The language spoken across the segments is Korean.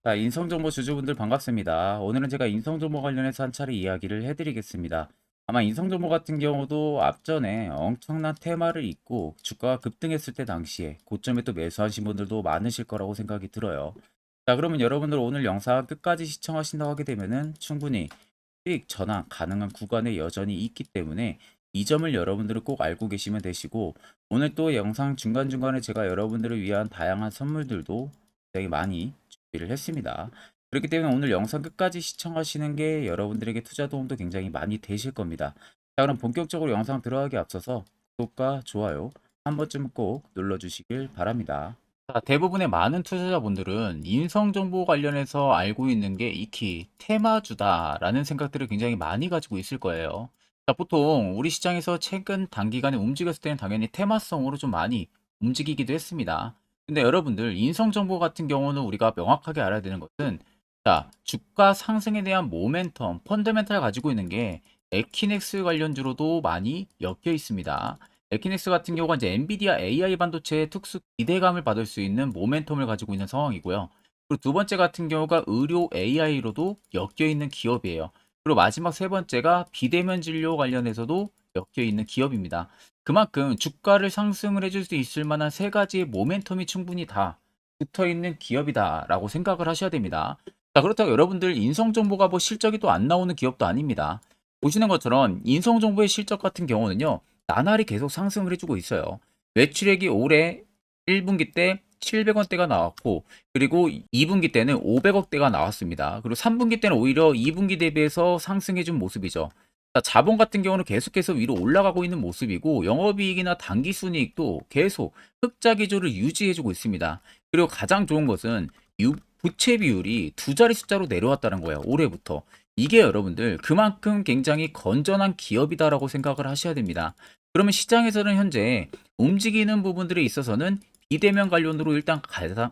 자, 인성정보 주주분들 반갑습니다. 오늘은 제가 인성정보 관련해서 한 차례 이야기를 해드리겠습니다. 아마 인성정보 같은 경우도 앞전에 엄청난 테마를 잇고 주가가 급등했을 때 당시에 고점에 또 매수하신 분들도 많으실 거라고 생각이 들어요. 자, 그러면 여러분들 오늘 영상 끝까지 시청하신다고 하게 되면은 충분히 수익 전환 가능한 구간에 여전히 있기 때문에 이 점을 여러분들은 꼭 알고 계시면 되시고, 오늘 또 영상 중간중간에 제가 여러분들을 위한 다양한 선물들도 굉장히 많이 준비를 했습니다. 그렇기 때문에 오늘 영상 끝까지 시청하시는 게 여러분들에게 투자 도움도 굉장히 많이 되실 겁니다. 자, 그럼 본격적으로 영상 들어가기 앞서서 구독과 좋아요 한 번쯤 꼭 눌러주시길 바랍니다. 자, 대부분의 많은 투자자분들은 인성정보 관련해서 알고 있는 게 익히 테마주다라는 생각들을 굉장히 많이 가지고 있을 거예요. 자, 보통 우리 시장에서 최근 단기간에 움직였을 때는 당연히 테마성으로 좀 많이 움직이기도 했습니다. 근데 여러분들 인성정보 같은 경우는 우리가 명확하게 알아야 되는 것은, 자, 주가 상승에 대한 모멘텀, 펀더멘탈 가지고 있는 게 에키넥스 관련주로도 많이 엮여 있습니다. 에키넥스 같은 경우가 이제 엔비디아 AI 반도체의 특수 기대감을 받을 수 있는 모멘텀을 가지고 있는 상황이고요. 그리고 두 번째 같은 경우가 의료 AI로도 엮여 있는 기업이에요. 그리고 마지막 세 번째가 비대면 진료 관련해서도 엮여 있는 기업입니다. 그만큼 주가를 상승을 해줄 수 있을 만한 세 가지의 모멘텀이 충분히 다 붙어 있는 기업이다라고 생각을 하셔야 됩니다. 자, 그렇다고 여러분들 인성정보가 뭐 실적이 또 안 나오는 기업도 아닙니다. 보시는 것처럼 인성정보의 실적 같은 경우는요, 나날이 계속 상승을 해주고 있어요. 매출액이 올해 1분기 때 700원대가 나왔고, 그리고 2분기 때는 500억대가 나왔습니다. 그리고 3분기 때는 오히려 2분기 대비해서 상승해준 모습이죠. 자, 자본 같은 경우는 계속해서 위로 올라가고 있는 모습이고, 영업이익이나 당기순이익도 계속 흑자 기조를 유지해주고 있습니다. 그리고 가장 좋은 것은 부채 비율이 두 자리 숫자로 내려왔다는 거예요. 올해부터. 이게 여러분들 그만큼 굉장히 건전한 기업이다라고 생각을 하셔야 됩니다. 그러면 시장에서는 현재 움직이는 부분들에 있어서는 비대면 관련으로 일단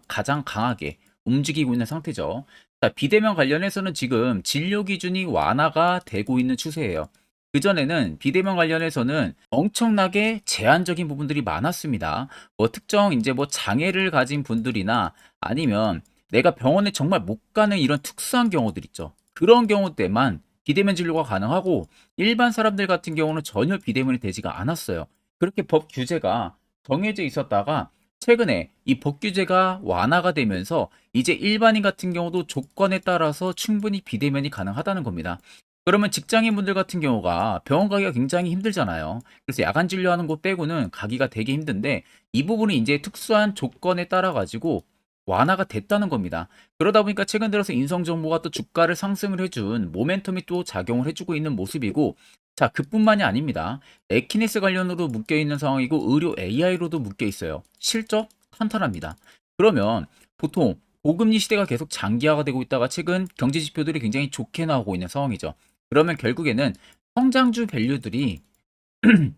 가장 강하게 움직이고 있는 상태죠. 자, 비대면 관련해서는 지금 진료 기준이 완화가 되고 있는 추세예요. 그전에는 비대면 관련해서는 엄청나게 제한적인 부분들이 많았습니다. 뭐 특정 이제 뭐 장애를 가진 분들이나 아니면 내가 병원에 정말 못 가는 이런 특수한 경우들 있죠. 그런 경우 때만 비대면 진료가 가능하고, 일반 사람들 같은 경우는 전혀 비대면이 되지가 않았어요. 그렇게 법 규제가 정해져 있었다가 최근에 이 법 규제가 완화가 되면서 이제 일반인 같은 경우도 조건에 따라서 충분히 비대면이 가능하다는 겁니다. 그러면 직장인분들 같은 경우가 병원 가기가 굉장히 힘들잖아요. 그래서 야간 진료하는 곳 빼고는 가기가 되게 힘든데, 이 부분이 이제 특수한 조건에 따라 가지고 완화가 됐다는 겁니다. 그러다 보니까 최근 들어서 인성정보가 또 주가를 상승을 해준 모멘텀이 또 작용을 해주고 있는 모습이고, 자, 그뿐만이 아닙니다. 에키네스 관련으로 묶여 있는 상황이고 의료 AI로도 묶여 있어요. 실적 탄탄합니다. 그러면 보통 고금리 시대가 계속 장기화가 되고 있다가 최근 경제 지표들이 굉장히 좋게 나오고 있는 상황이죠. 그러면 결국에는 성장주 밸류들이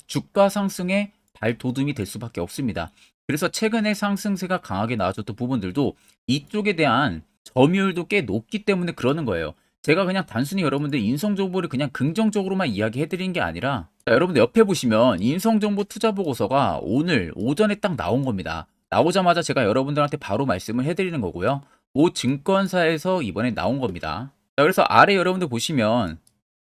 주가 상승의 발돋움이 될 수밖에 없습니다. 그래서 최근에 상승세가 강하게 나와줬던 부분들도 이쪽에 대한 점유율도 꽤 높기 때문에 그러는 거예요. 제가 그냥 단순히 여러분들 인성정보를 그냥 긍정적으로만 이야기해 드린 게 아니라, 자, 여러분들 옆에 보시면 인성정보 투자 보고서가 오늘 오전에 딱 나온 겁니다. 나오자마자 제가 여러분들한테 바로 말씀을 해드리는 거고요. 모 증권사에서 이번에 나온 겁니다. 자, 그래서 아래 여러분들 보시면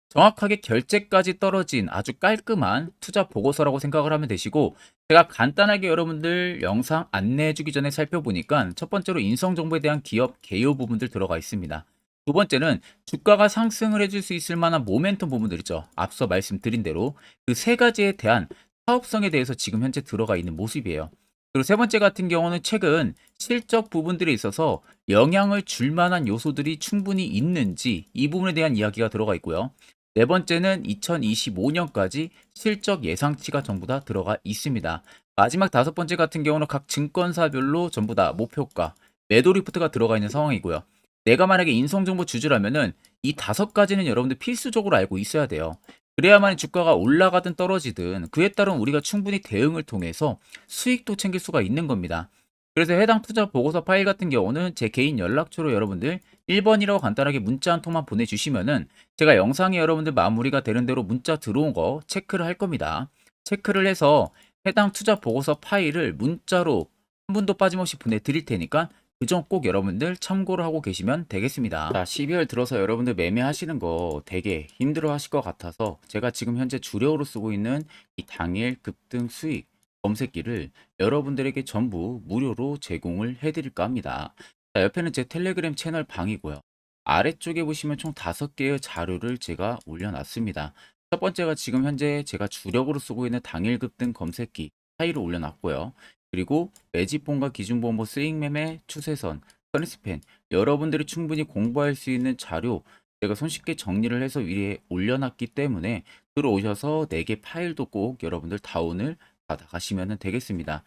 정확하게 결제까지 떨어진 아주 깔끔한 투자 보고서라고 생각을 하면 되시고, 제가 간단하게 여러분들 영상 안내해 주기 전에 살펴보니까 첫 번째로 인성정보에 대한 기업 개요 부분들 들어가 있습니다. 두 번째는 주가가 상승을 해줄 수 있을 만한 모멘텀 부분들 있죠. 앞서 말씀드린 대로 그 세 가지에 대한 사업성에 대해서 지금 현재 들어가 있는 모습이에요. 그리고 세 번째 같은 경우는 최근 실적 부분들에 있어서 영향을 줄 만한 요소들이 충분히 있는지, 이 부분에 대한 이야기가 들어가 있고요. 네 번째는 2025년까지 실적 예상치가 전부 다 들어가 있습니다. 마지막 다섯 번째 같은 경우는 각 증권사별로 전부 다 목표가, 매도 리포트가 들어가 있는 상황이고요. 내가 만약에 인성정보 주주라면은 이 다섯 가지는 여러분들 필수적으로 알고 있어야 돼요. 그래야만 주가가 올라가든 떨어지든 그에 따른 우리가 충분히 대응을 통해서 수익도 챙길 수가 있는 겁니다. 그래서 해당 투자 보고서 파일 같은 경우는 제 개인 연락처로 여러분들 1번이라고 간단하게 문자 한 통만 보내주시면은 제가 영상에 여러분들 마무리가 되는 대로 문자 들어온 거 체크를 할 겁니다. 체크를 해서 해당 투자 보고서 파일을 문자로 한 분도 빠짐없이 보내드릴 테니까 그 점 꼭 여러분들 참고를 하고 계시면 되겠습니다. 자, 12월 들어서 여러분들 매매하시는 거 되게 힘들어 하실 것 같아서 제가 지금 현재 주력으로 쓰고 있는 이 당일 급등 수익 검색기를 여러분들에게 전부 무료로 제공을 해드릴까 합니다. 자, 옆에는 제 텔레그램 채널 방이고요. 아래쪽에 보시면 총 5개의 자료를 제가 올려놨습니다. 첫 번째가 지금 현재 제가 주력으로 쓰고 있는 당일 급등 검색기 파일을 올려놨고요. 그리고 매집본과 기준본보 수익 매매 추세선 커리스펜 여러분들이 충분히 공부할 수 있는 자료 제가 손쉽게 정리를 해서 위에 올려놨기 때문에 들어오셔서 4개 파일도 꼭 여러분들 다운을 받아가시면 되겠습니다.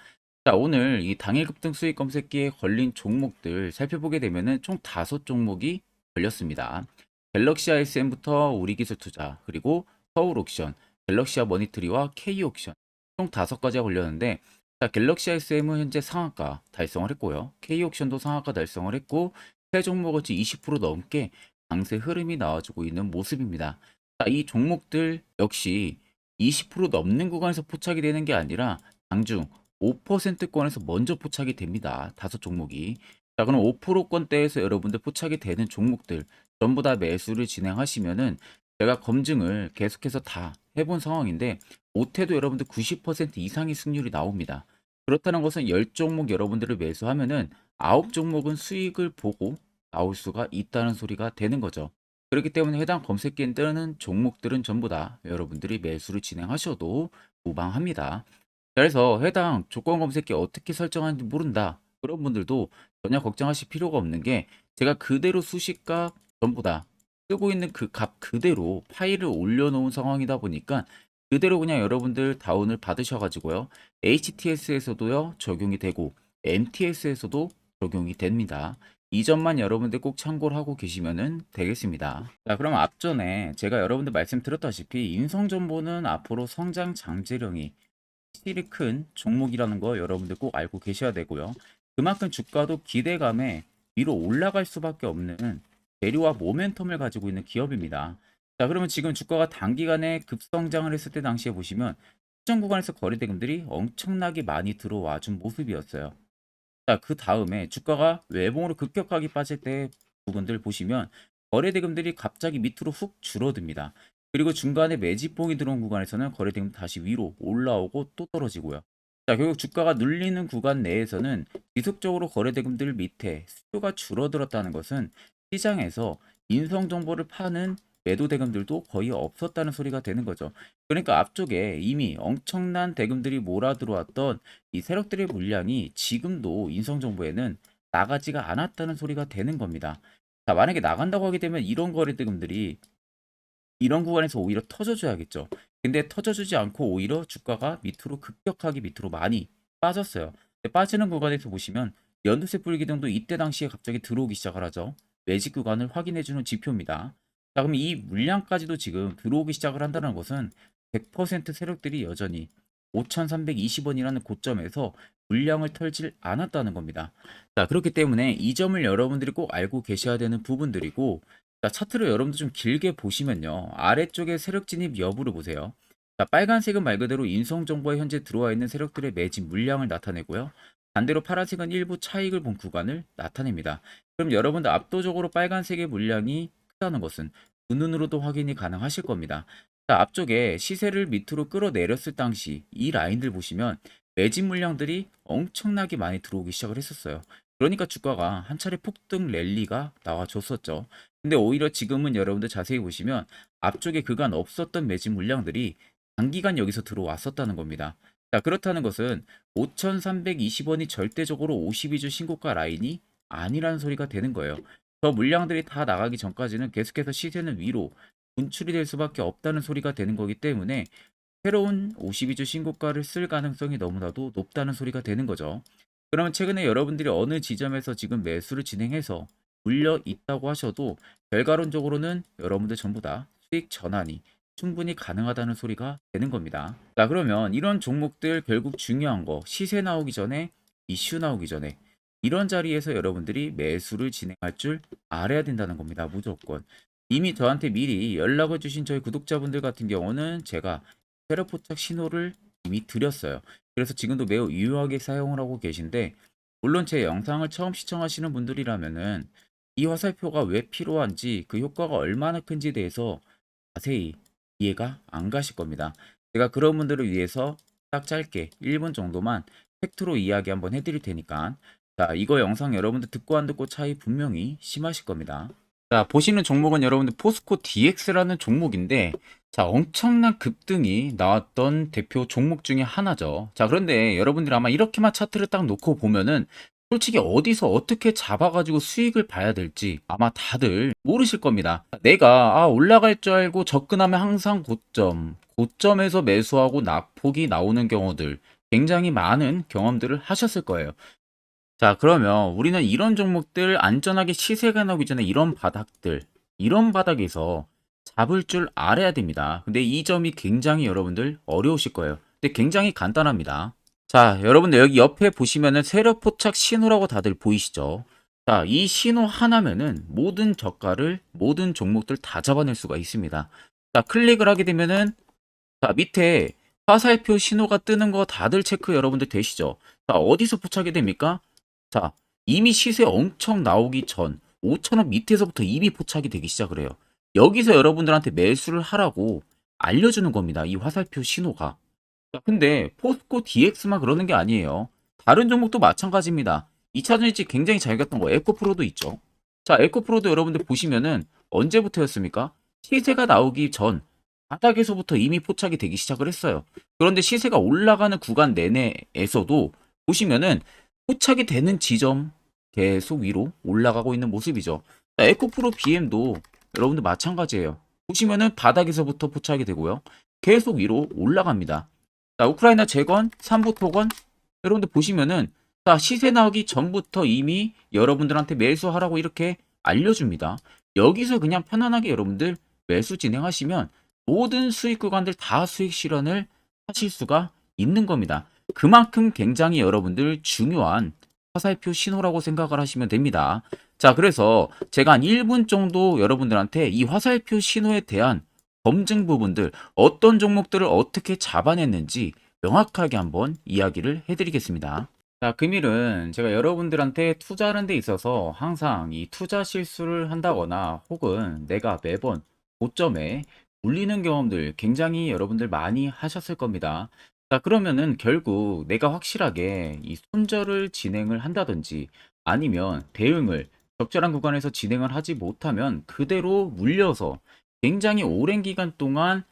자, 오늘 이 당일 급등 수익 검색기에 걸린 종목들 살펴보게 되면은 총 5종목이 걸렸습니다. 갤럭시 ISM부터 우리기술투자 그리고 서울옥션, 갤럭시아 머니트리와 K옥션 총 5가지가 걸렸는데 자, 갤럭시 ISM은 현재 상한가 달성을 했고요. K옥션도 상한가 달성을 했고 세 종목어치 20% 넘게 강세 흐름이 나와주고 있는 모습입니다. 자, 이 종목들 역시 20% 넘는 구간에서 포착이 되는 게 아니라 장중 5%권에서 먼저 포착이 됩니다. 5종목이. 자, 그럼 5%권대에서 여러분들 포착이 되는 종목들 전부 다 매수를 진행하시면은 제가 검증을 계속해서 다 해본 상황인데 못해도 여러분들 90% 이상의 승률이 나옵니다. 그렇다는 것은 10종목 여러분들을 매수하면은 9종목은 수익을 보고 나올 수가 있다는 소리가 되는 거죠. 그렇기 때문에 해당 검색기에 뜨는 종목들은 전부 다 여러분들이 매수를 진행하셔도 무방합니다. 그래서 해당 조건 검색기 어떻게 설정하는지 모른다. 그런 분들도 전혀 걱정하실 필요가 없는 게 제가 그대로 수식값 전부 다 쓰고 있는 그 값 그대로 파일을 올려놓은 상황이다 보니까 그대로 그냥 여러분들 다운을 받으셔가지고요. HTS에서도요 적용이 되고 MTS에서도 적용이 됩니다. 이 점만 여러분들 꼭 참고를 하고 계시면 되겠습니다. 자, 그럼 앞전에 제가 여러분들 말씀드렸다시피 인성정보는 앞으로 성장 잠재력이 확실히 큰 종목이라는 거 여러분들 꼭 알고 계셔야 되고요. 그만큼 주가도 기대감에 위로 올라갈 수밖에 없는 재료와 모멘텀을 가지고 있는 기업입니다. 자, 그러면 지금 주가가 단기간에 급성장을 했을 때 당시에 보시면 추천 구간에서 거래대금들이 엄청나게 많이 들어와 준 모습이었어요. 자, 그 다음에 주가가 외봉으로 급격하게 빠질 때 부분들 보시면 거래대금들이 갑자기 밑으로 훅 줄어듭니다. 그리고 중간에 매집봉이 들어온 구간에서는 거래대금 다시 위로 올라오고 또 떨어지고요. 자, 결국 주가가 눌리는 구간 내에서는 지속적으로 거래대금들 밑에 수요가 줄어들었다는 것은 시장에서 인성 정보를 파는 매도 대금들도 거의 없었다는 소리가 되는 거죠. 그러니까 앞쪽에 이미 엄청난 대금들이 몰아 들어왔던 이 세력들의 물량이 지금도 인성정보에는 나가지가 않았다는 소리가 되는 겁니다. 자, 만약에 나간다고 하게 되면 이런 거래대금들이 이런 구간에서 오히려 터져줘야겠죠. 근데 터져주지 않고 오히려 주가가 밑으로 급격하게 밑으로 많이 빠졌어요. 근데 빠지는 구간에서 보시면 연두색 불기둥도 이때 당시에 갑자기 들어오기 시작을 하죠. 매직 구간을 확인해주는 지표입니다. 자, 그럼 이 물량까지도 지금 들어오기 시작을 한다는 것은 100% 세력들이 여전히 5,320원이라는 고점에서 물량을 털질 않았다는 겁니다. 자, 그렇기 때문에 이 점을 여러분들이 꼭 알고 계셔야 되는 부분들이고 자, 차트를 여러분들 좀 길게 보시면요. 아래쪽에 세력 진입 여부를 보세요. 자, 빨간색은 말 그대로 인성 정보에 현재 들어와 있는 세력들의 매집 물량을 나타내고요. 반대로 파란색은 일부 차익을 본 구간을 나타냅니다. 그럼 여러분들 압도적으로 빨간색의 물량이 크다는 것은 두 눈으로도 확인이 가능하실 겁니다. 자, 앞쪽에 시세를 밑으로 끌어내렸을 당시 이 라인들 보시면 매집 물량들이 엄청나게 많이 들어오기 시작을 했었어요. 그러니까 주가가 한 차례 폭등 랠리가 나와줬었죠. 근데 오히려 지금은 여러분들 자세히 보시면 앞쪽에 그간 없었던 매집 물량들이 단기간 여기서 들어왔었다는 겁니다. 자, 그렇다는 것은 5,320원이 절대적으로 52주 신고가 라인이 아니라는 소리가 되는 거예요. 저 물량들이 다 나가기 전까지는 계속해서 시세는 위로 분출이 될 수밖에 없다는 소리가 되는 거기 때문에 새로운 52주 신고가를 쓸 가능성이 너무나도 높다는 소리가 되는 거죠. 그러면 최근에 여러분들이 어느 지점에서 지금 매수를 진행해서 물려 있다고 하셔도 결과론적으로는 여러분들 전부 다 수익 전환이 충분히 가능하다는 소리가 되는 겁니다. 자, 그러면 이런 종목들 결국 중요한 거 시세 나오기 전에 이슈 나오기 전에 이런 자리에서 여러분들이 매수를 진행할 줄 알아야 된다는 겁니다. 무조건. 이미 저한테 미리 연락을 주신 저희 구독자분들 같은 경우는 제가 세력 포착 신호를 이미 드렸어요. 그래서 지금도 매우 유효하게 사용을 하고 계신데 물론 제 영상을 처음 시청하시는 분들이라면은 이 화살표가 왜 필요한지 그 효과가 얼마나 큰지에 대해서 자세히 이해가 안 가실 겁니다. 제가 그런 분들을 위해서 딱 짧게 1분 정도만 팩트로 이야기 한번 해드릴 테니까 자, 이거 영상 여러분들 듣고 안 듣고 차이 분명히 심하실 겁니다. 자, 보시는 종목은 여러분들 포스코 DX라는 종목인데 자, 엄청난 급등이 나왔던 대표 종목 중에 하나죠. 자, 그런데 여러분들 아마 이렇게만 차트를 딱 놓고 보면은 솔직히 어디서 어떻게 잡아가지고 수익을 봐야 될지 아마 다들 모르실 겁니다. 내가 올라갈 줄 알고 접근하면 항상 고점에서 매수하고 낙폭이 나오는 경우들 굉장히 많은 경험들을 하셨을 거예요. 자, 그러면 우리는 이런 종목들 안전하게 시세가 나오기 전에 이런 바닥에서 잡을 줄 알아야 됩니다. 근데 이 점이 굉장히 여러분들 어려우실 거예요. 근데 굉장히 간단합니다. 자, 여러분들 여기 옆에 보시면은 세력 포착 신호라고 다들 보이시죠? 자, 이 신호 하나면은 모든 저가를, 모든 종목들 다 잡아낼 수가 있습니다. 자, 클릭을 하게 되면은 자, 밑에 화살표 신호가 뜨는 거 다들 체크 여러분들 되시죠? 자, 어디서 포착이 됩니까? 자, 이미 시세 엄청 나오기 전 5,000원 밑에서부터 이미 포착이 되기 시작을 해요. 여기서 여러분들한테 매수를 하라고 알려주는 겁니다. 이 화살표 신호가. 자, 근데 포스코 DX만 그러는 게 아니에요. 다른 종목도 마찬가지입니다. 2차 전지 굉장히 잘 갔던 거 에코프로도 있죠. 자, 에코프로도 여러분들 보시면은 언제부터였습니까? 시세가 나오기 전 바닥에서부터 이미 포착이 되기 시작을 했어요. 그런데 시세가 올라가는 구간 내내에서도 보시면은 포착이 되는 지점 계속 위로 올라가고 있는 모습이죠. 자, 에코프로 BM도 여러분들 마찬가지예요. 보시면은 바닥에서부터 포착이 되고요. 계속 위로 올라갑니다. 자, 우크라이나 재건, 삼부 토건 여러분들 보시면은 자, 시세 나오기 전부터 이미 여러분들한테 매수하라고 이렇게 알려줍니다. 여기서 그냥 편안하게 여러분들 매수 진행하시면 모든 수익 구간들 다 수익 실현을 하실 수가 있는 겁니다. 그만큼 굉장히 여러분들 중요한 화살표 신호라고 생각을 하시면 됩니다. 자, 그래서 제가 한 1분 정도 여러분들한테 이 화살표 신호에 대한 검증 부분들, 어떤 종목들을 어떻게 잡아냈는지 명확하게 한번 이야기를 해드리겠습니다. 자, 금일은 제가 여러분들한테 투자하는 데 있어서 항상 이 투자 실수를 한다거나 혹은 내가 매번 고점에 물리는 경험들 굉장히 여러분들 많이 하셨을 겁니다. 자, 그러면은 결국 내가 확실하게 이 손절을 진행을 한다든지 아니면 대응을 적절한 구간에서 진행을 하지 못하면 그대로 물려서 굉장히 오랜 기간 동안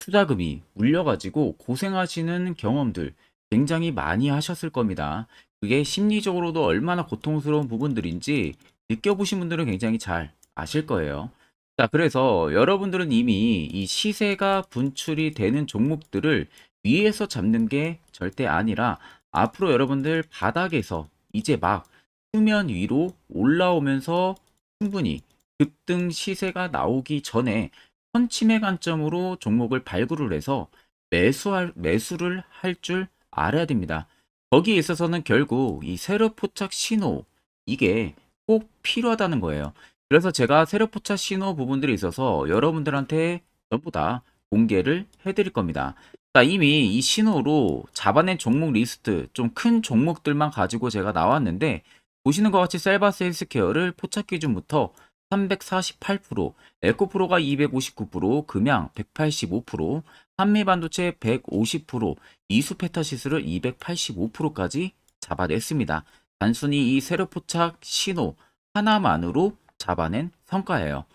투자금이 물려가지고 고생하시는 경험들 굉장히 많이 하셨을 겁니다. 그게 심리적으로도 얼마나 고통스러운 부분들인지 느껴보신 분들은 굉장히 잘 아실 거예요. 자, 그래서 여러분들은 이미 이 시세가 분출이 되는 종목들을 위에서 잡는 게 절대 아니라 앞으로 여러분들 바닥에서 이제 막 수면 위로 올라오면서 충분히 급등 시세가 나오기 전에 선침의 관점으로 종목을 발굴을 해서 매수를 할 줄 알아야 됩니다. 거기에 있어서는 결국 이 세력 포착 신호 이게 꼭 필요하다는 거예요. 그래서 제가 세력 포착 신호 부분들이 있어서 여러분들한테 전부 다 공개를 해드릴 겁니다. 자, 이미 이 신호로 잡아낸 종목 리스트 좀 큰 종목들만 가지고 제가 나왔는데 보시는 것 같이 셀바스 헬스케어를 포착 기준부터 348%, 에코프로가 259%, 금양 185%, 한미반도체 150%, 이수페타시스를 285%까지 잡아냈습니다. 단순히 이 세력포착 신호 하나만으로 잡아낸 성과예요.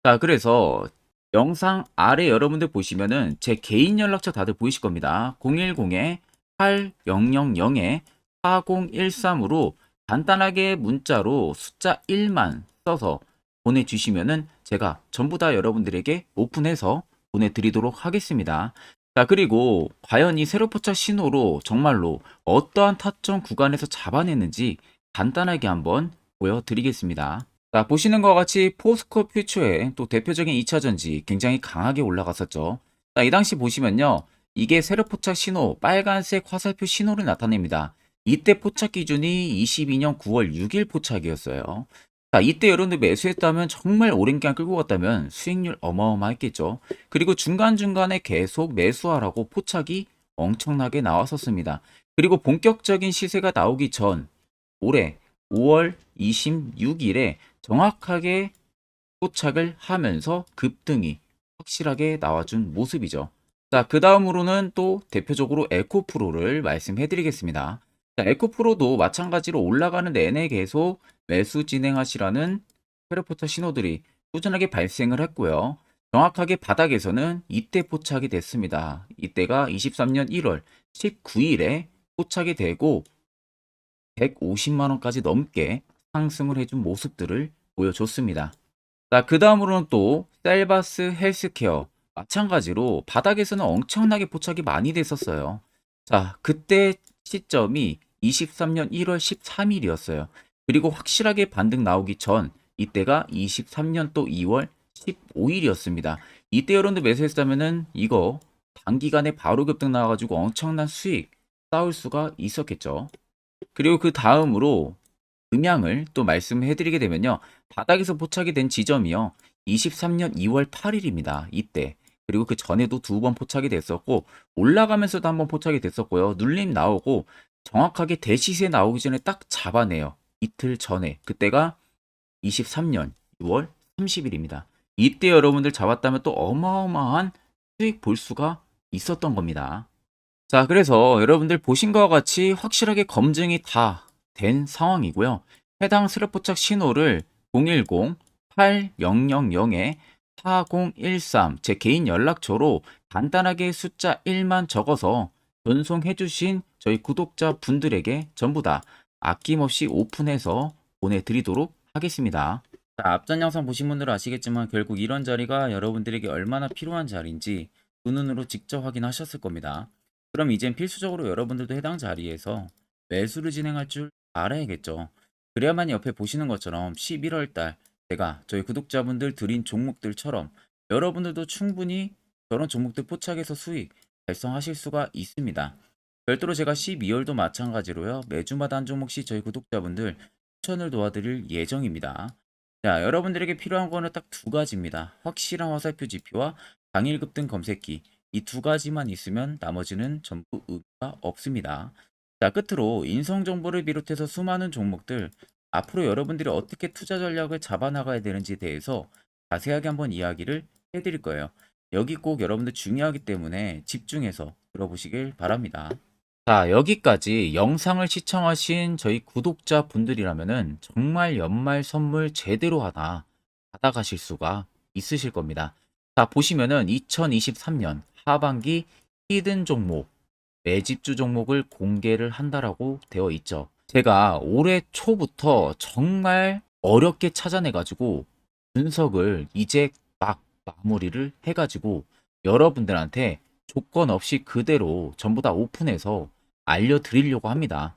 자, 그래서 영상 아래 여러분들 보시면은 제 개인 연락처 다들 보이실 겁니다. 010-8000-4013으로 간단하게 문자로 숫자 1만 써서 보내주시면은 제가 전부 다 여러분들에게 오픈해서 보내드리도록 하겠습니다. 자, 그리고 과연 이 세로포착 신호로 정말로 어떠한 타점 구간에서 잡아냈는지 간단하게 한번 보여드리겠습니다. 자, 보시는 것과 같이 포스코 퓨처의 또 대표적인 2차전지 굉장히 강하게 올라갔었죠. 자, 이 당시 보시면요. 이게 세로포착 신호, 빨간색 화살표 신호를 나타냅니다. 이때 포착 기준이 22년 9월 6일 포착이었어요. 자, 이때 여러분들 매수했다면 정말 오랜 기간 끌고 갔다면 수익률 어마어마했겠죠. 그리고 중간중간에 계속 매수하라고 포착이 엄청나게 나왔었습니다. 그리고 본격적인 시세가 나오기 전 올해 5월 26일에 정확하게 포착을 하면서 급등이 확실하게 나와준 모습이죠. 자, 그 다음으로는 또 대표적으로 에코프로를 말씀해 드리겠습니다. 자, 에코프로도 마찬가지로 올라가는 내내 계속 매수 진행하시라는 페르포터 신호들이 꾸준하게 발생을 했고요. 정확하게 바닥에서는 이때 포착이 됐습니다. 이때가 23년 1월 19일에 포착이 되고 150만 원까지 넘게 상승을 해준 모습들을 보여줬습니다. 자, 그 다음으로는 또 셀바스 헬스케어 마찬가지로 바닥에서는 엄청나게 포착이 많이 됐었어요. 자, 그때 시점이 23년 1월 13일이었어요. 그리고 확실하게 반등 나오기 전 이때가 23년 또 2월 15일이었습니다. 이때 여러분들 매수했다면은 이거 단기간에 바로 급등 나와가지고 엄청난 수익 쌓을 수가 있었겠죠. 그리고 그 다음으로 음향을 또 말씀해 드리게 되면요. 바닥에서 포착이 된 지점이요. 23년 2월 8일입니다. 이때. 그리고 그 전에도 두 번 포착이 됐었고 올라가면서도 한 번 포착이 됐었고요. 눌림 나오고 정확하게 대시세 나오기 전에 딱 잡아내요. 이틀 전에. 그때가 23년 6월 30일입니다. 이때 여러분들 잡았다면 또 어마어마한 수익 볼 수가 있었던 겁니다. 자, 그래서 여러분들 보신 것과 같이 확실하게 검증이 다 된 상황이고요. 해당 스랩포착 신호를 010-8000-4013 제 개인 연락처로 간단하게 숫자 1만 적어서 전송해 주신 저희 구독자 분들에게 전부 다 아낌없이 오픈해서 보내드리도록 하겠습니다. 자, 앞전 영상 보신 분들은 아시겠지만 결국 이런 자리가 여러분들에게 얼마나 필요한 자리인지 두 눈으로 직접 확인하셨을 겁니다. 그럼 이젠 필수적으로 여러분들도 해당 자리에서 매수를 진행할 줄 알아야겠죠. 그래야만 옆에 보시는 것처럼 11월 달 제가 저희 구독자분들 드린 종목들처럼 여러분들도 충분히 저런 종목들 포착해서 수익 달성하실 수가 있습니다. 별도로 제가 12월도 마찬가지로요. 매주마다 한 종목씩 저희 구독자분들 추천을 도와드릴 예정입니다. 자, 여러분들에게 필요한 거는 딱 두 가지입니다. 확실한 화살표 지표와 당일 급등 검색기. 이 두 가지만 있으면 나머지는 전부 의미가 없습니다. 자, 끝으로 인성 정보를 비롯해서 수많은 종목들 앞으로 여러분들이 어떻게 투자 전략을 잡아나가야 되는지에 대해서 자세하게 한번 이야기를 해드릴 거예요. 여기 꼭 여러분들 중요하기 때문에 집중해서 들어보시길 바랍니다. 자, 여기까지 영상을 시청하신 저희 구독자 분들이라면은 정말 연말 선물 제대로 하나 받아가실 수가 있으실 겁니다. 자, 보시면은 2023년 하반기 히든 종목, 매집주 종목을 공개를 한다라고 되어 있죠. 제가 올해 초부터 정말 어렵게 찾아내가지고 분석을 이제 막 마무리를 해가지고 여러분들한테 조건 없이 그대로 전부 다 오픈해서 알려드리려고 합니다.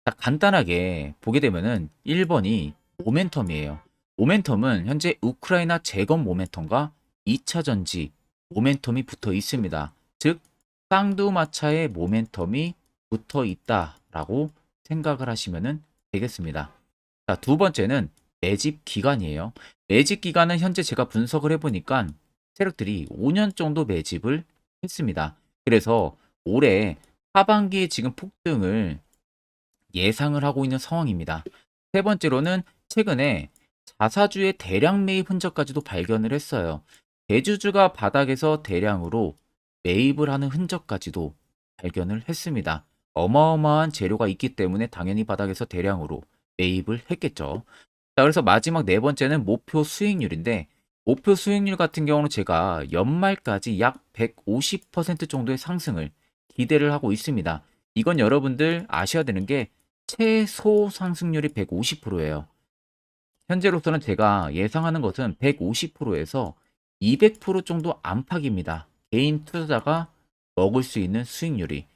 딱 간단하게 보게 되면은 1번이 모멘텀이에요. 모멘텀은 현재 우크라이나 재건 모멘텀과 2차 전지 모멘텀이 붙어 있습니다. 즉 쌍두마차의 모멘텀이 붙어 있다라고 생각을 하시면 되겠습니다. 자, 두 번째는 매집 기간이에요. 매집 기간은 현재 제가 분석을 해보니까 세력들이 5년 정도 매집을 했습니다. 그래서 올해 하반기에 지금 폭등을 예상을 하고 있는 상황입니다. 세 번째로는 최근에 자사주의 대량 매입 흔적까지도 발견을 했어요. 대주주가 바닥에서 대량으로 매입을 하는 흔적까지도 발견을 했습니다. 어마어마한 재료가 있기 때문에 당연히 바닥에서 대량으로 매입을 했겠죠. 자, 그래서 마지막 네 번째는 목표 수익률인데 목표 수익률 같은 경우는 제가 연말까지 약 150% 정도의 상승을 기대를 하고 있습니다. 이건 여러분들 아셔야 되는 게 최소 상승률이 150%예요. 현재로서는 제가 예상하는 것은 150%에서 200% 정도 안팎입니다. 개인 투자자가 먹을 수 있는 수익률이.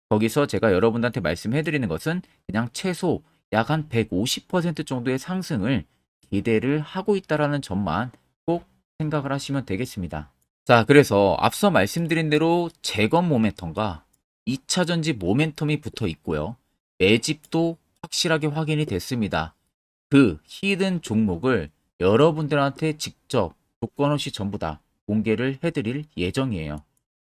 거기서 제가 여러분들한테 말씀해 드리는 것은 그냥 최소 약 한 150% 정도의 상승을 기대를 하고 있다라는 점만 꼭 생각을 하시면 되겠습니다. 자, 그래서 앞서 말씀드린 대로 재건 모멘텀과 2차 전지 모멘텀이 붙어 있고요. 매집도 확실하게 확인이 됐습니다. 그 히든 종목을 여러분들한테 직접 조건 없이 전부 다 공개를 해드릴 예정이에요.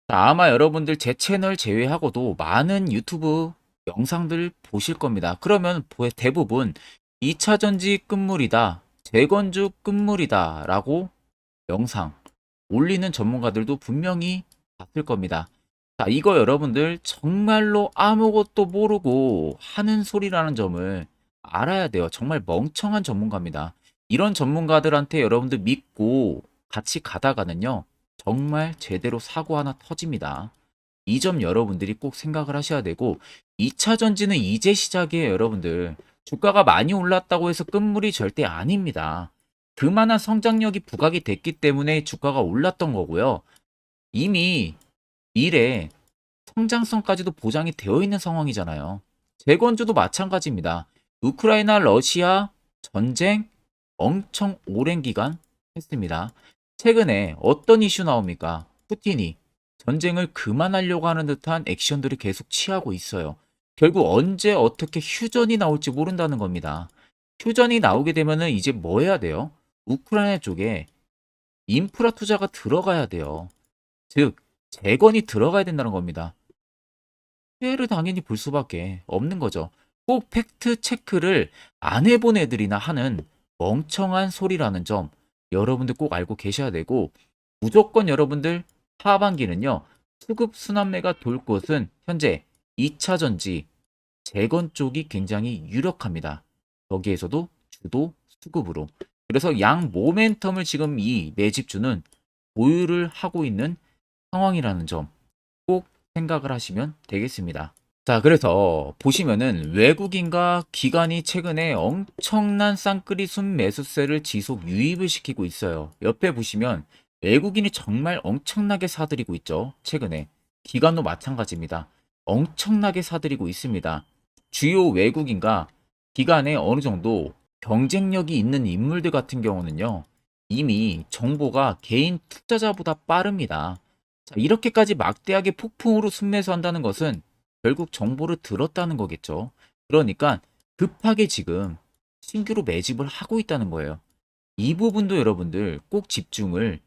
자, 아마 여러분들 제 채널 제외하고도 많은 유튜브 영상들 보실 겁니다. 그러면 대부분 2차 전지 끝물이다, 재건주 끝물이다 라고 영상 올리는 전문가들도 분명히 봤을 겁니다. 자, 이거 여러분들 정말로 아무것도 모르고 하는 소리라는 점을 알아야 돼요. 정말 멍청한 전문가입니다. 이런 전문가들한테 여러분들 믿고 같이 가다가는요, 정말 제대로 사고 하나 터집니다. 이 점 여러분들이 꼭 생각을 하셔야 되고, 2차 전지는 이제 시작이에요, 여러분들. 주가가 많이 올랐다고 해서 끝물이 절대 아닙니다. 그만한 성장력이 부각이 됐기 때문에 주가가 올랐던 거고요. 이미 미래 성장성까지도 보장이 되어 있는 상황이잖아요. 재건주도 마찬가지입니다. 우크라이나 러시아 전쟁 엄청 오랜 기간 했습니다. 최근에 어떤 이슈 나옵니까? 푸틴이 전쟁을 그만하려고 하는 듯한 액션들을 계속 취하고 있어요. 결국 언제 어떻게 휴전이 나올지 모른다는 겁니다. 휴전이 나오게 되면은 이제 뭐 해야 돼요? 우크라이나 쪽에 인프라 투자가 들어가야 돼요. 즉, 재건이 들어가야 된다는 겁니다. 피해를 당연히 볼 수밖에 없는 거죠. 꼭 팩트 체크를 안 해본 애들이나 하는 멍청한 소리라는 점 여러분들 꼭 알고 계셔야 되고, 무조건 여러분들 하반기는요, 수급 순환매가 돌 곳은 현재 2차 전지, 재건 쪽이 굉장히 유력합니다. 거기에서도 주도 수급으로. 그래서 양 모멘텀을 지금 이 매집주는 보유를 하고 있는 상황이라는 점 꼭 생각을 하시면 되겠습니다. 자, 그래서 보시면은 외국인과 기관이 최근에 엄청난 쌍끌이 순매수세를 지속 유입을 시키고 있어요. 옆에 보시면 외국인이 정말 엄청나게 사들이고 있죠. 최근에. 기관도 마찬가지입니다. 엄청나게 사들이고 있습니다. 주요 외국인과 기관에 어느 정도 경쟁력이 있는 인물들 같은 경우는요, 이미 정보가 개인 투자자보다 빠릅니다. 자, 이렇게까지 막대하게 폭풍으로 순매수한다는 것은 결국 정보를 들었다는 거겠죠. 그러니까 급하게 지금 신규로 매집을 하고 있다는 거예요. 이 부분도 여러분들 꼭 집중을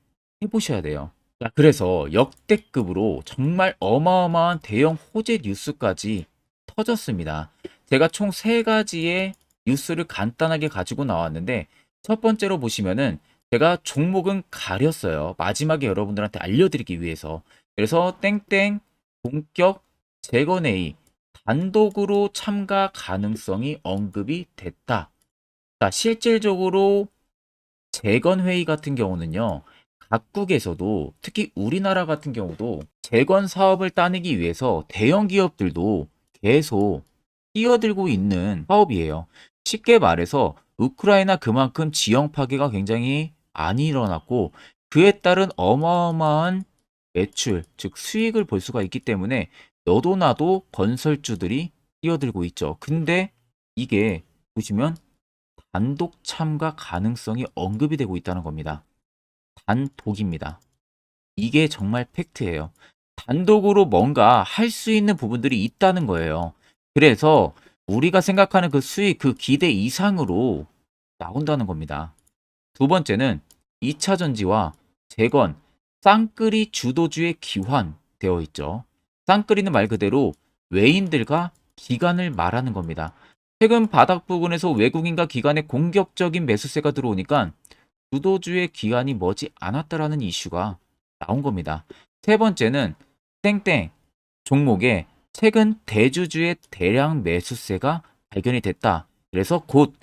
해보셔야 돼요. 자, 그래서 역대급으로 정말 어마어마한 대형 호재 뉴스까지 터졌습니다. 제가 총 세 가지의 뉴스를 간단하게 가지고 나왔는데, 첫 번째로 보시면은 제가 종목은 가렸어요. 마지막에 여러분들한테 알려드리기 위해서. 그래서 땡땡 본격 재건회의 단독으로 참가 가능성이 언급이 됐다. 자, 실질적으로 재건회의 같은 경우는요, 각국에서도 특히 우리나라 같은 경우도 재건 사업을 따내기 위해서 대형 기업들도 계속 뛰어들고 있는 사업이에요. 쉽게 말해서 우크라이나 그만큼 지형 파괴가 굉장히 많이 일어났고, 그에 따른 어마어마한 매출, 즉 수익을 볼 수가 있기 때문에 너도 나도 건설주들이 뛰어들고 있죠. 근데 이게 보시면 단독 참가 가능성이 언급이 되고 있다는 겁니다. 단독입니다. 이게 정말 팩트예요. 단독으로 뭔가 할 수 있는 부분들이 있다는 거예요. 그래서 우리가 생각하는 그 수익, 그 기대 이상으로 나온다는 겁니다. 두 번째는 2차 전지와 재건, 쌍끌이 주도주의 기환되어 있죠. 쌍끌이는 말 그대로 외인들과 기관을 말하는 겁니다. 최근 바닥 부근에서 외국인과 기관의 공격적인 매수세가 들어오니까 주도주의 기관이 머지 않았다라는 이슈가 나온 겁니다. 세 번째는 땡땡 종목에 최근 대주주의 대량 매수세가 발견이 됐다. 그래서 곧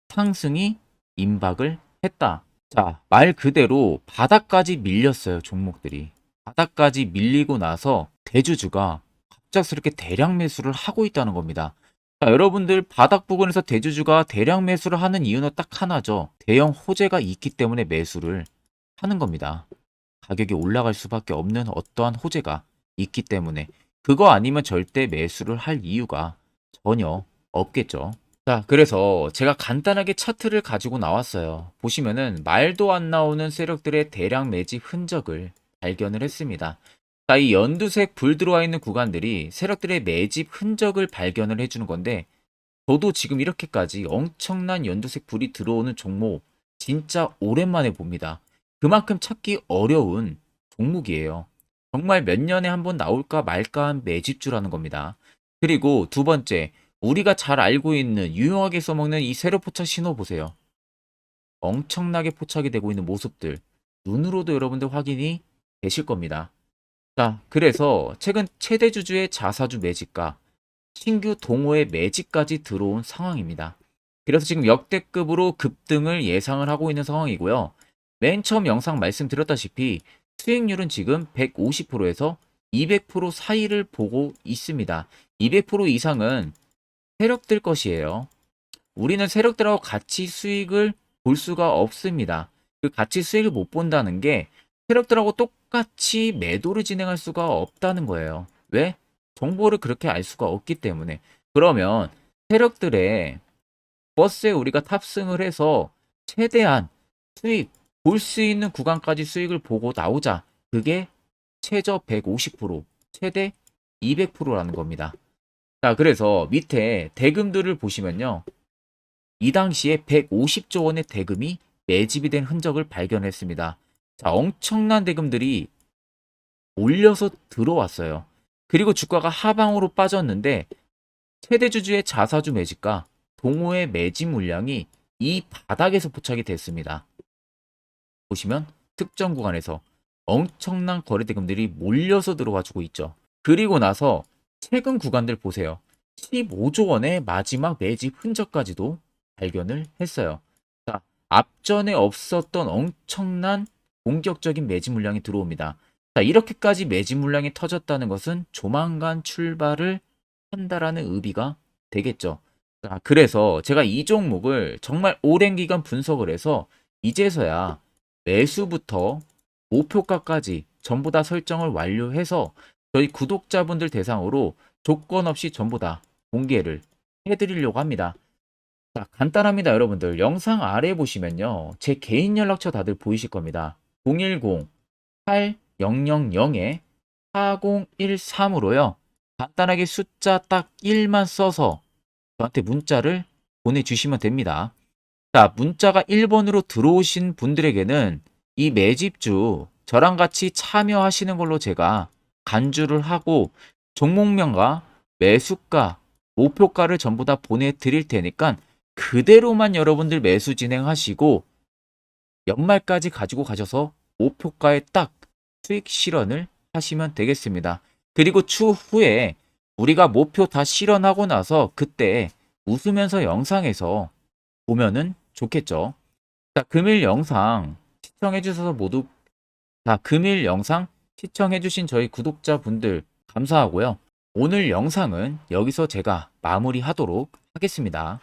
상승이 임박을 했다. 자, 말 그대로 바닥까지 밀렸어요, 종목들이. 바닥까지 밀리고 나서 대주주가 갑작스럽게 대량 매수를 하고 있다는 겁니다. 자, 여러분들 바닥 부근에서 대주주가 대량 매수를 하는 이유는 딱 하나죠. 대형 호재가 있기 때문에 매수를 하는 겁니다. 가격이 올라갈 수밖에 없는 어떠한 호재가 있기 때문에. 그거 아니면 절대 매수를 할 이유가 전혀 없겠죠. 자, 그래서 제가 간단하게 차트를 가지고 나왔어요. 보시면은 말도 안 나오는 세력들의 대량 매집 흔적을 발견을 했습니다. 자, 이 연두색 불 들어와 있는 구간들이 세력들의 매집 흔적을 발견을 해주는 건데, 저도 지금 이렇게까지 엄청난 연두색 불이 들어오는 종목 진짜 오랜만에 봅니다. 그만큼 찾기 어려운 종목이에요. 정말 몇 년에 한 번 나올까 말까 한 매집주라는 겁니다. 그리고 두 번째, 우리가 잘 알고 있는 유용하게 써먹는 이 세로 포착 신호 보세요. 엄청나게 포착이 되고 있는 모습들. 눈으로도 여러분들 확인이 되실 겁니다. 자, 그래서 최근 최대 주주의 자사주 매집과 신규 동호회 매집까지 들어온 상황입니다. 그래서 지금 역대급으로 급등을 예상을 하고 있는 상황이고요. 맨 처음 영상 말씀드렸다시피 수익률은 지금 150%에서 200% 사이를 보고 있습니다. 200% 이상은 세력들 것이에요. 우리는 세력들하고 같이 수익을 볼 수가 없습니다. 그 같이 수익을 못 본다는 게 세력들하고 똑같이 매도를 진행할 수가 없다는 거예요. 왜? 정보를 그렇게 알 수가 없기 때문에. 그러면 세력들의 버스에 우리가 탑승을 해서 최대한 수익, 볼 수 있는 구간까지 수익을 보고 나오자. 그게 최저 150%, 최대 200%라는 겁니다. 자, 그래서 밑에 대금들을 보시면요. 이 당시에 150조 원의 대금이 매집이 된 흔적을 발견했습니다. 자, 엄청난 대금들이 몰려서 들어왔어요. 그리고 주가가 하방으로 빠졌는데 최대 주주의 자사주 매집과 동호회 매집 물량이 이 바닥에서 포착이 됐습니다. 보시면 특정 구간에서 엄청난 거래 대금들이 몰려서 들어와 주고 있죠. 그리고 나서 최근 구간들 보세요. 15조 원의 마지막 매집 흔적까지도 발견을 했어요. 자, 앞전에 없었던 엄청난 공격적인 매집 물량이 들어옵니다. 자, 이렇게까지 매집 물량이 터졌다는 것은 조만간 출발을 한다라는 의미가 되겠죠. 자, 그래서 제가 이 종목을 정말 오랜 기간 분석을 해서 이제서야 매수부터 목표가까지 전부 다 설정을 완료해서 저희 구독자분들 대상으로 조건 없이 전부 다 공개를 해드리려고 합니다. 자, 간단합니다, 여러분들. 영상 아래 보시면요. 제 개인 연락처 다들 보이실 겁니다. 010-8000-4013으로요. 간단하게 숫자 딱 1만 써서 저한테 문자를 보내주시면 됩니다. 자, 문자가 1번으로 들어오신 분들에게는 이 매집주 저랑 같이 참여하시는 걸로 제가 간주를 하고 종목명과 매수가, 목표가를 전부 다 보내드릴 테니까 그대로만 여러분들 매수 진행하시고 연말까지 가지고 가셔서 목표가에 딱 수익 실현을 하시면 되겠습니다. 그리고 추후에 우리가 목표 다 실현하고 나서 그때 웃으면서 영상에서 보면은 좋겠죠. 자, 금일 영상 시청해 주셔서 모두 금일 영상 시청해 주신 저희 구독자분들 감사하고요. 오늘 영상은 여기서 제가 마무리하도록 하겠습니다.